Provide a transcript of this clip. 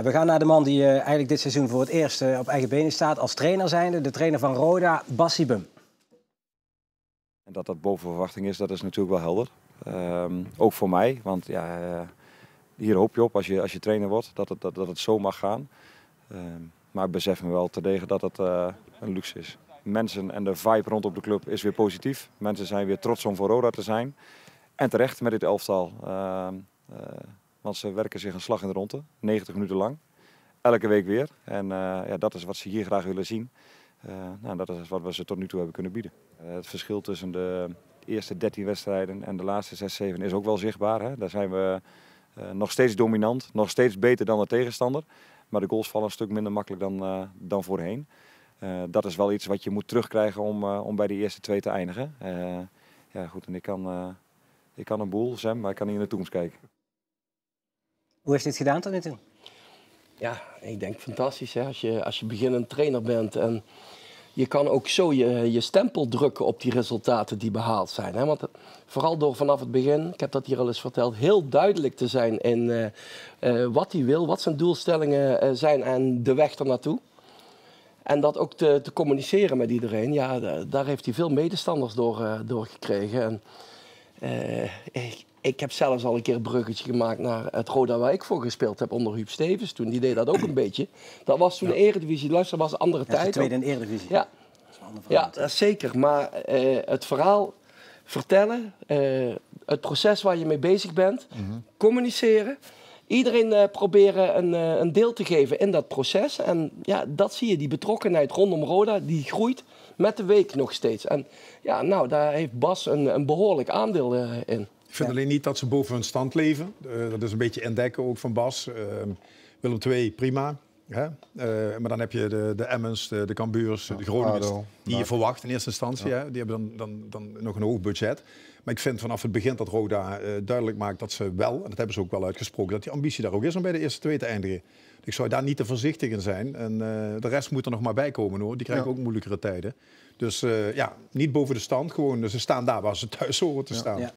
We gaan naar de man die eigenlijk dit seizoen voor het eerst op eigen benen staat als trainer zijnde. De trainer van Roda, Bas Siebem. En dat dat boven verwachting is, dat is natuurlijk wel helder. Ook voor mij, want ja, hier hoop je op als je trainer wordt, dat het zo mag gaan. Maar ik besef me wel terdege dat het een luxe is. Mensen en de vibe rondom de club is weer positief. Mensen zijn weer trots om voor Roda te zijn. En terecht met dit elftal. Want ze werken zich een slag in de ronde, 90 minuten lang. Elke week weer. En ja, dat is wat ze hier graag willen zien. Dat is wat we ze tot nu toe hebben kunnen bieden. Het verschil tussen de eerste 13 wedstrijden en de laatste 6, 7 is ook wel zichtbaar. Hè? Daar zijn we nog steeds dominant, nog steeds beter dan de tegenstander. Maar de goals vallen een stuk minder makkelijk dan voorheen. Dat is wel iets wat je moet terugkrijgen om bij de eerste 2 te eindigen. Ja, goed, en ik kan een boel, Sam, maar ik kan niet in de toekomst kijken. Hoe heeft dit gedaan tot nu toe? Ja, ik denk fantastisch. Hè? Als je beginnend trainer bent en je kan ook zo je stempel drukken op die resultaten die behaald zijn. Hè? Want vooral door vanaf het begin, ik heb dat hier al eens verteld, heel duidelijk te zijn in wat hij wil, wat zijn doelstellingen zijn en de weg ernaartoe. En dat ook te communiceren met iedereen. Ja, daar heeft hij veel medestanders door gekregen. En, ik heb zelfs al een keer een bruggetje gemaakt naar het Roda waar ik voor gespeeld heb onder Huub Stevens. Toen die deed dat ook een beetje. Dat was toen de Eredivisie. Luister, dat was een andere tijd. De tweede in de Eredivisie. Ja, ja, zeker. Maar het verhaal vertellen, het proces waar je mee bezig bent, communiceren. Iedereen proberen een deel te geven in dat proces. En ja, dat zie je, die betrokkenheid rondom Roda, die groeit met de week nog steeds. En ja, nou, daar heeft Bas een behoorlijk aandeel in. Ik vind alleen niet dat ze boven hun stand leven. Dat is een beetje indekken ook van Bas. Willem II, prima. Hè? Maar dan heb je de Emmens, de Cambuurs, de Groningers, die je verwacht in eerste instantie. Hè? Die hebben dan nog een hoog budget. Maar ik vind vanaf het begin dat Roda duidelijk maakt dat ze wel, en dat hebben ze ook wel uitgesproken, dat die ambitie daar ook is om bij de eerste 2 te eindigen. Ik zou daar niet te voorzichtig in zijn. En de rest moet er nog maar bij komen hoor. Die krijgen ook moeilijkere tijden. Dus ja, niet boven de stand. Gewoon, ze staan daar waar ze thuis horen te staan. Ja.